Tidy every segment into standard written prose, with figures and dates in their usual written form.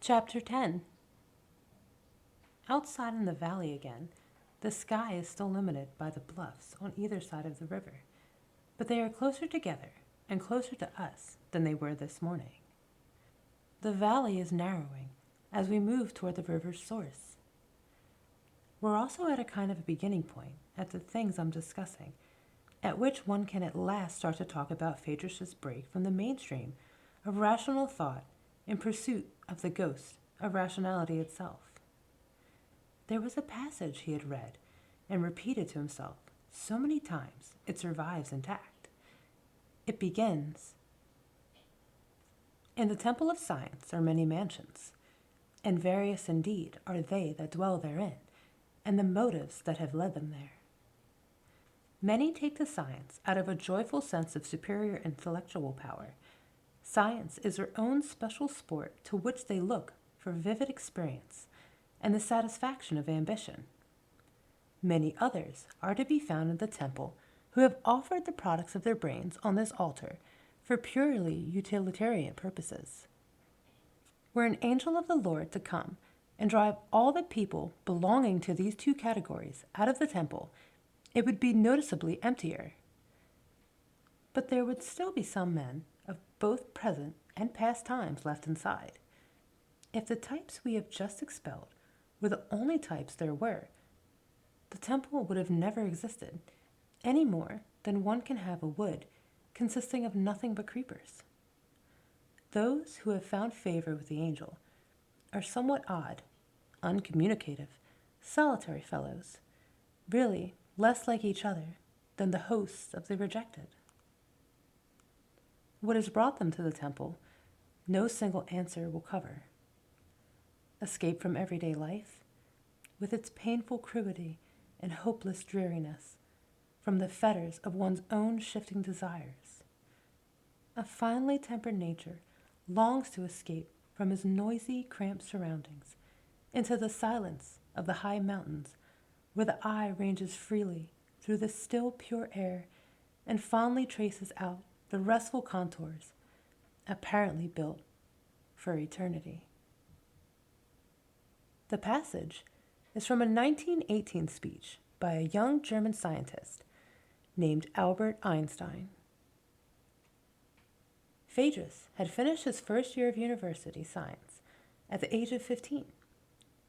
Chapter 10. Outside in the valley again, the sky is still limited by the bluffs on either side of the river, but they are closer together and closer to us than they were this morning. The valley is narrowing as we move toward the river's source. We're also at a kind of a beginning point at the things I'm discussing, at which one can at last start to talk about Phaedrus's break from the mainstream of rational thought in pursuit of the ghost of rationality itself. There was a passage he had read and repeated to himself so many times it survives intact. It begins, "In the temple of science are many mansions, and various indeed are they that dwell therein, and the motives that have led them there. Many take to science out of a joyful sense of superior intellectual power. Science is their own special sport to which they look for vivid experience and the satisfaction of ambition. Many others are to be found in the temple who have offered the products of their brains on this altar for purely utilitarian purposes. Were an angel of the Lord to come and drive all the people belonging to these two categories out of the temple, it would be noticeably emptier. But there would still be some men of both present and past times left inside. If the types we have just expelled were the only types there were, the temple would have never existed, any more than one can have a wood consisting of nothing but creepers. Those who have found favor with the angel are somewhat odd, uncommunicative, solitary fellows, really less like each other than the hosts of the rejected. What has brought them to the temple, no single answer will cover. Escape from everyday life, with its painful crudity and hopeless dreariness, from the fetters of one's own shifting desires. A finely tempered nature longs to escape from his noisy, cramped surroundings into the silence of the high mountains, where the eye ranges freely through the still pure air and fondly traces out the restful contours apparently built for eternity. The passage is from a 1918 speech by a young German scientist named Albert Einstein. Phaedrus had finished his first year of university science at the age of 15.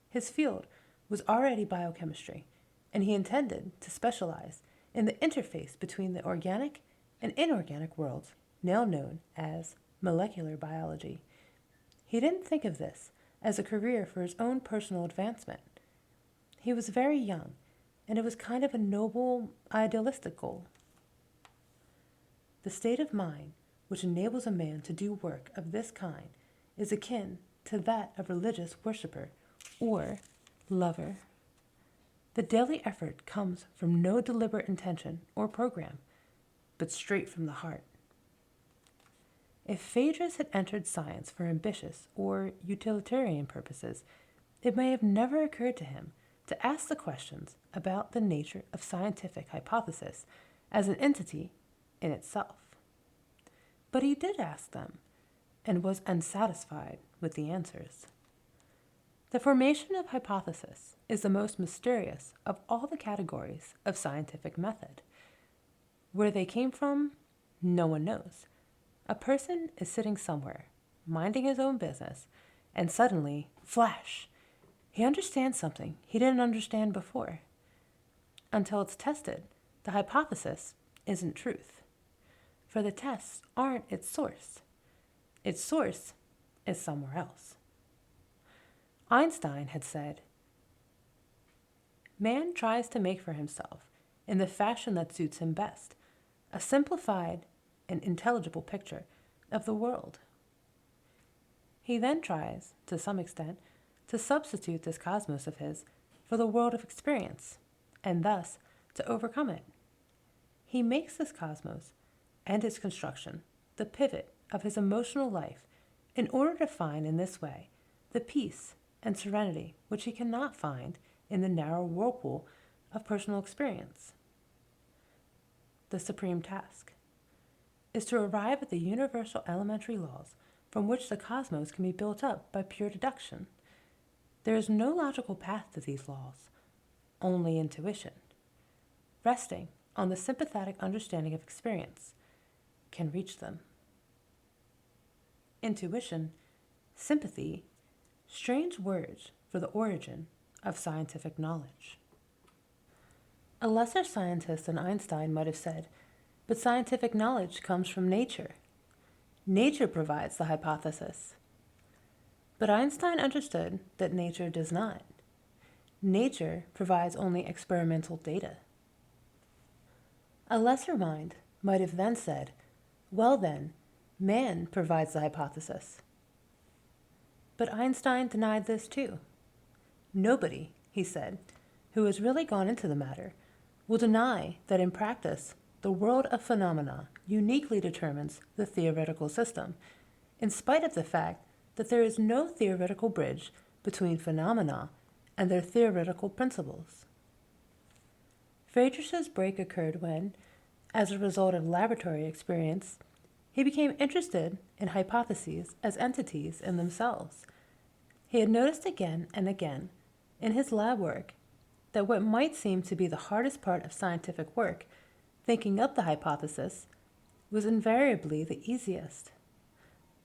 His field was already biochemistry, and he intended to specialize in the interface between the organic and inorganic worlds, now known as molecular biology. He didn't think of this as a career for his own personal advancement. He was very young, and it was kind of a noble, idealistic goal. The state of mind which enables a man to do work of this kind is akin to that of religious worshiper or lover. The daily effort comes from no deliberate intention or program, but straight from the heart. If Phaedrus had entered science for ambitious or utilitarian purposes, it may have never occurred to him to ask the questions about the nature of scientific hypothesis as an entity in itself. But he did ask them, and was unsatisfied with the answers. The formation of hypothesis is the most mysterious of all the categories of scientific method. Where they came from, no one knows. A person is sitting somewhere, minding his own business, and suddenly, flash, he understands something he didn't understand before. Until it's tested, the hypothesis isn't truth, for the tests aren't its source. Its source is somewhere else. Einstein had said, "Man tries to make for himself, in the fashion that suits him best, a simplified and intelligible picture of the world. He then tries, to some extent, to substitute this cosmos of his for the world of experience, and thus to overcome it. He makes this cosmos and its construction the pivot of his emotional life in order to find in this way the peace and serenity which he cannot find in the narrow whirlpool of personal experience. The supreme task is to arrive at the universal elementary laws from which the cosmos can be built up by pure deduction. There is no logical path to these laws, only intuition, resting on the sympathetic understanding of experience, can reach them. Intuition, sympathy, strange words for the origin of scientific knowledge. A lesser scientist than Einstein might have said, but scientific knowledge comes from nature. Nature provides the hypothesis. But Einstein understood that nature does not. Nature provides only experimental data. A lesser mind might have then said, well then, man provides the hypothesis. But Einstein denied this too. Nobody, he said, who has really gone into the matter, will deny that in practice, the world of phenomena uniquely determines the theoretical system, in spite of the fact that there is no theoretical bridge between phenomena and their theoretical principles. Friedrich's break occurred when, as a result of laboratory experience, he became interested in hypotheses as entities in themselves. He had noticed again and again in his lab work that what might seem to be the hardest part of scientific work, thinking up the hypothesis, was invariably the easiest.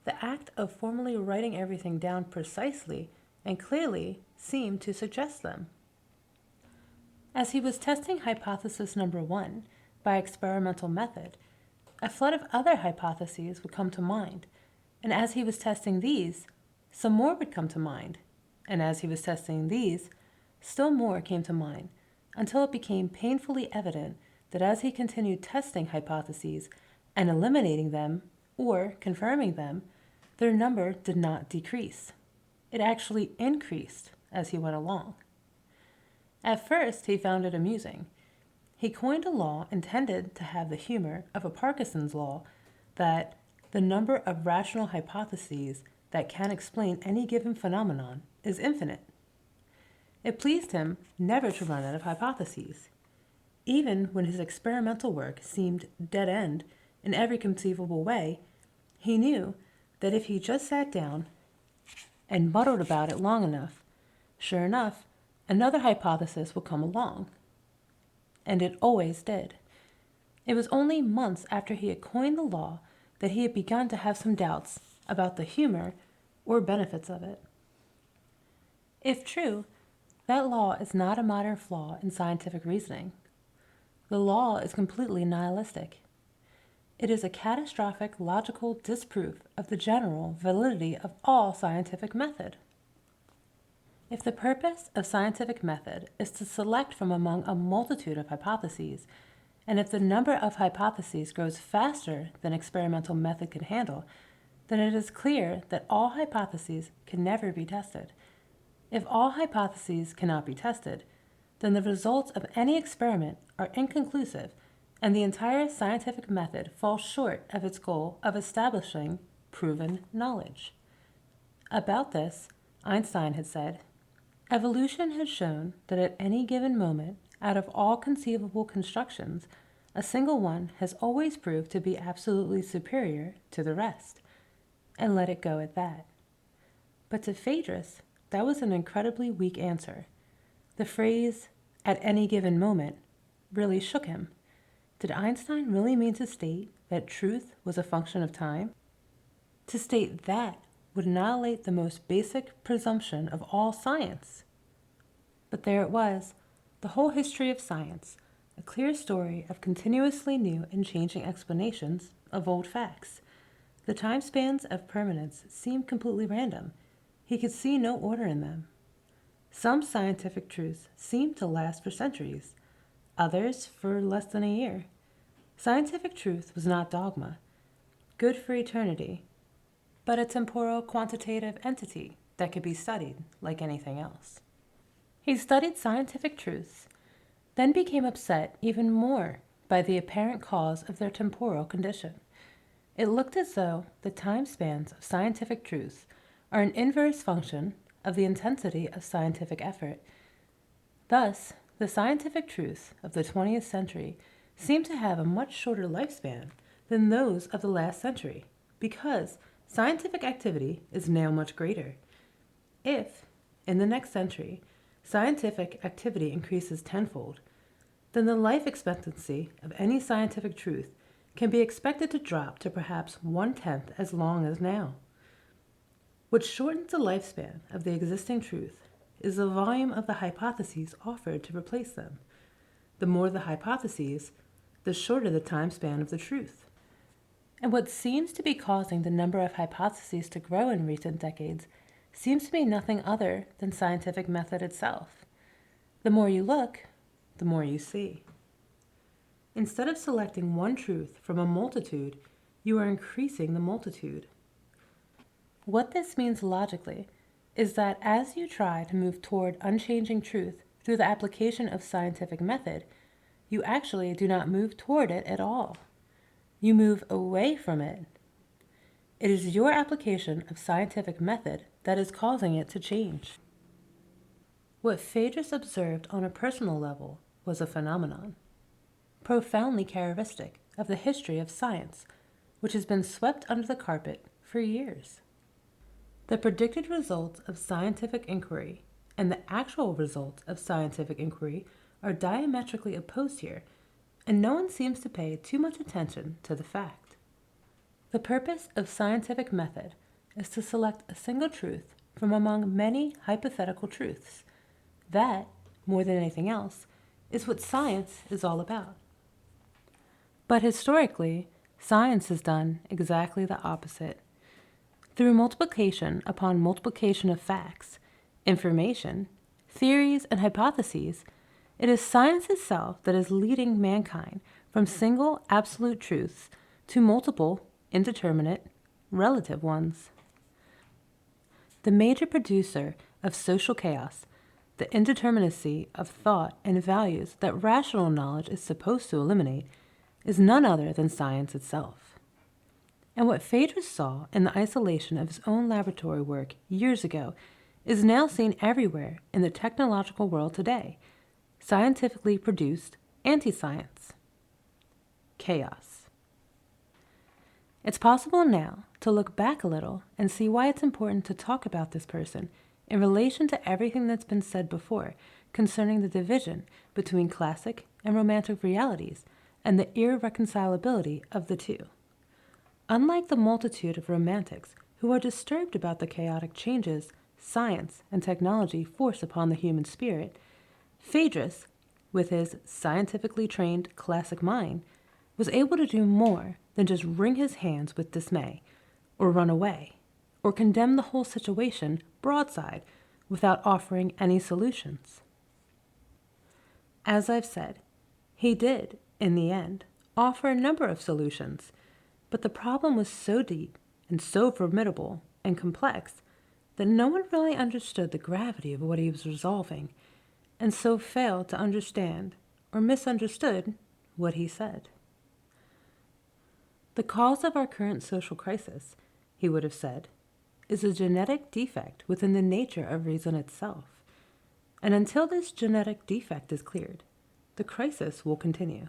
The act of formally writing everything down precisely and clearly seemed to suggest them. As he was testing hypothesis number 1 by experimental method, a flood of other hypotheses would come to mind, and as he was testing these, some more would come to mind, and as he was testing these, still more came to mind, until it became painfully evident that as he continued testing hypotheses and eliminating them or confirming them, their number did not decrease. It actually increased as he went along. At first, he found it amusing. He coined a law intended to have the humor of a Parkinson's law that the number of rational hypotheses that can explain any given phenomenon is infinite. It pleased him never to run out of hypotheses. Even when his experimental work seemed dead-end in every conceivable way, he knew that if he just sat down and muddled about it long enough, sure enough, another hypothesis would come along. And it always did. It was only months after he had coined the law that he had begun to have some doubts about the humor or benefits of it. If true, that law is not a modern flaw in scientific reasoning. The law is completely nihilistic. It is a catastrophic logical disproof of the general validity of all scientific method. If the purpose of scientific method is to select from among a multitude of hypotheses, and if the number of hypotheses grows faster than experimental method can handle, then it is clear that all hypotheses can never be tested. If all hypotheses cannot be tested, then the results of any experiment are inconclusive, and the entire scientific method falls short of its goal of establishing proven knowledge. About this, Einstein had said, "Evolution has shown that at any given moment, out of all conceivable constructions, a single one has always proved to be absolutely superior to the rest," and let it go at that. But to Phaedrus, that was an incredibly weak answer. The phrase, "at any given moment," really shook him. Did Einstein really mean to state that truth was a function of time? To state that would annihilate the most basic presumption of all science. But there it was, the whole history of science, a clear story of continuously new and changing explanations of old facts. The time spans of permanence seemed completely random. He could see no order in them. Some scientific truths seemed to last for centuries, others for less than a year. Scientific truth was not dogma, good for eternity, but a temporal quantitative entity that could be studied like anything else. He studied scientific truths, then became upset even more by the apparent cause of their temporal condition. It looked as though the time spans of scientific truths are an inverse function of the intensity of scientific effort. Thus, the scientific truths of the 20th century seem to have a much shorter lifespan than those of the last century, because scientific activity is now much greater. If, in the next century, scientific activity increases tenfold, then the life expectancy of any scientific truth can be expected to drop to perhaps 1/10 as long as now. What shortens the lifespan of the existing truth is the volume of the hypotheses offered to replace them. The more the hypotheses, the shorter the time span of the truth. And what seems to be causing the number of hypotheses to grow in recent decades seems to be nothing other than scientific method itself. The more you look, the more you see. Instead of selecting one truth from a multitude, you are increasing the multitude. What this means logically is that as you try to move toward unchanging truth through the application of scientific method, you actually do not move toward it at all. You move away from it. It is your application of scientific method that is causing it to change. What Phaedrus observed on a personal level was a phenomenon, profoundly characteristic of the history of science, which has been swept under the carpet for years. The predicted results of scientific inquiry and the actual results of scientific inquiry are diametrically opposed here, and no one seems to pay too much attention to the fact. The purpose of scientific method is to select a single truth from among many hypothetical truths. That, more than anything else, is what science is all about. But historically, science has done exactly the opposite. Through multiplication upon multiplication of facts, information, theories, and hypotheses, it is science itself that is leading mankind from single absolute truths to multiple, indeterminate, relative ones. The major producer of social chaos, the indeterminacy of thought and values that rational knowledge is supposed to eliminate, is none other than science itself. And what Phaedrus saw in the isolation of his own laboratory work years ago is now seen everywhere in the technological world today: scientifically produced anti-science. Chaos. It's possible now to look back a little and see why it's important to talk about this person in relation to everything that's been said before concerning the division between classic and romantic realities and the irreconcilability of the two. Unlike the multitude of romantics who are disturbed about the chaotic changes science and technology force upon the human spirit, Phaedrus, with his scientifically trained classic mind, was able to do more than just wring his hands with dismay, or run away, or condemn the whole situation broadside without offering any solutions. As I've said, he did, in the end, offer a number of solutions, but the problem was so deep and so formidable and complex that no one really understood the gravity of what he was resolving, and so failed to understand or misunderstood what he said. The cause of our current social crisis, he would have said, is a genetic defect within the nature of reason itself. And until this genetic defect is cleared, the crisis will continue.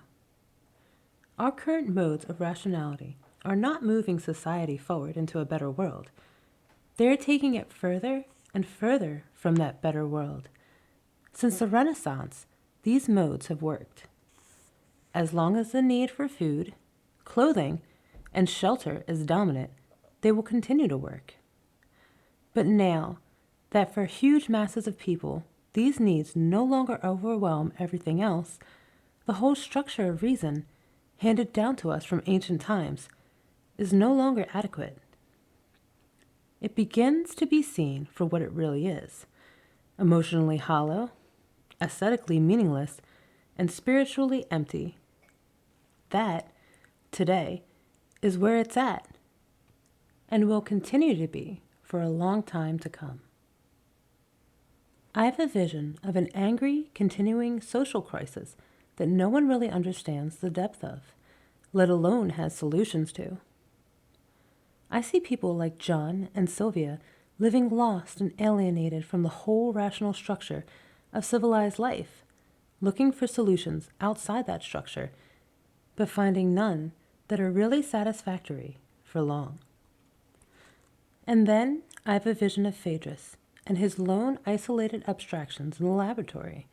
Our current modes of rationality are not moving society forward into a better world. They are taking it further and further from that better world. Since the Renaissance, these modes have worked. As long as the need for food, clothing, and shelter is dominant, they will continue to work. But now that for huge masses of people, these needs no longer overwhelm everything else, the whole structure of reason, handed down to us from ancient times, is no longer adequate. It begins to be seen for what it really is: emotionally hollow, aesthetically meaningless, and spiritually empty. That, today, is where it's at, and will continue to be for a long time to come. I have a vision of an angry, continuing social crisis that no one really understands the depth of, let alone has solutions to. I see people like John and Sylvia living lost and alienated from the whole rational structure of civilized life, looking for solutions outside that structure, but finding none that are really satisfactory for long. And then I have a vision of Phaedrus and his lone, isolated abstractions in the laboratory,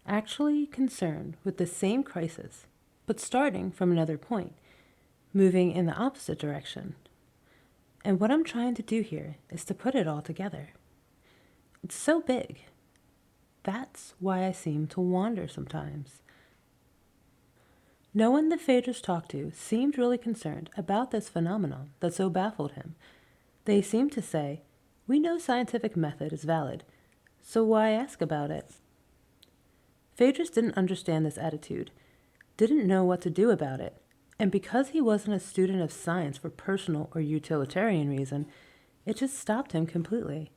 actually concerned with the same crisis, but starting from another point, moving in the opposite direction. And what I'm trying to do here is to put it all together. It's so big. That's why I seem to wander sometimes. No one the Phaedrus talked to seemed really concerned about this phenomenon that so baffled him. They seemed to say, "We know scientific method is valid, so why ask about it?" Phaedrus didn't understand this attitude, didn't know what to do about it, and because he wasn't a student of science for personal or utilitarian reason, it just stopped him completely.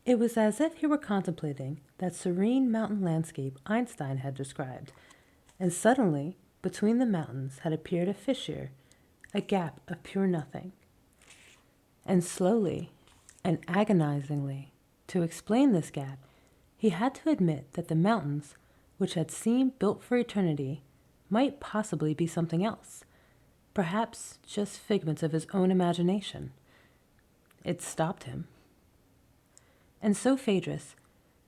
It was as if he were contemplating that serene mountain landscape Einstein had described, and suddenly, between the mountains had appeared a fissure, a gap of pure nothing. And slowly and agonizingly, to explain this gap, he had to admit that the mountains, which had seemed built for eternity, might possibly be something else, perhaps just figments of his own imagination. It stopped him. And so Phaedrus,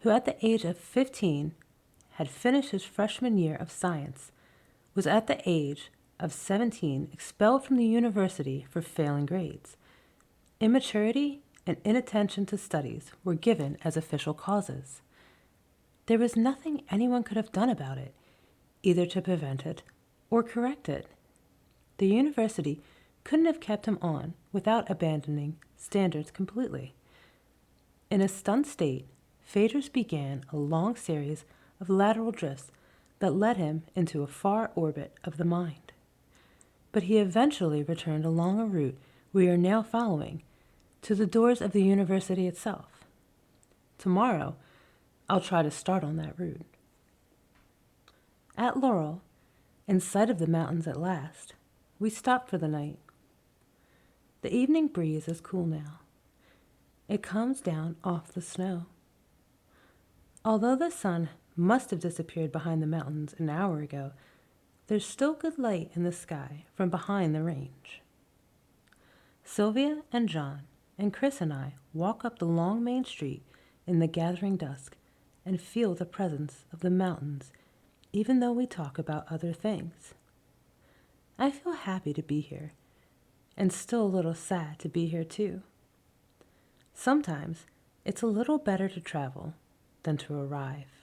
who at the age of 15 had finished his freshman year of science, was at the age of 17 expelled from the university for failing grades. Immaturity and inattention to studies were given as official causes. There was nothing anyone could have done about it, either to prevent it or correct it. The university couldn't have kept him on without abandoning standards completely. In a stunned state, Phaedrus began a long series of lateral drifts that led him into a far orbit of the mind. But he eventually returned along a route we are now following to the doors of the university itself. Tomorrow, I'll try to start on that route. At Laurel, in sight of the mountains at last, we stopped for the night. The evening breeze is cool now. It comes down off the snow. Although the sun must have disappeared behind the mountains an hour ago, there's still good light in the sky from behind the range. Sylvia and John and Chris and I walk up the long main street in the gathering dusk and feel the presence of the mountains, even though we talk about other things. I feel happy to be here, and still a little sad to be here too. Sometimes it's a little better to travel than to arrive.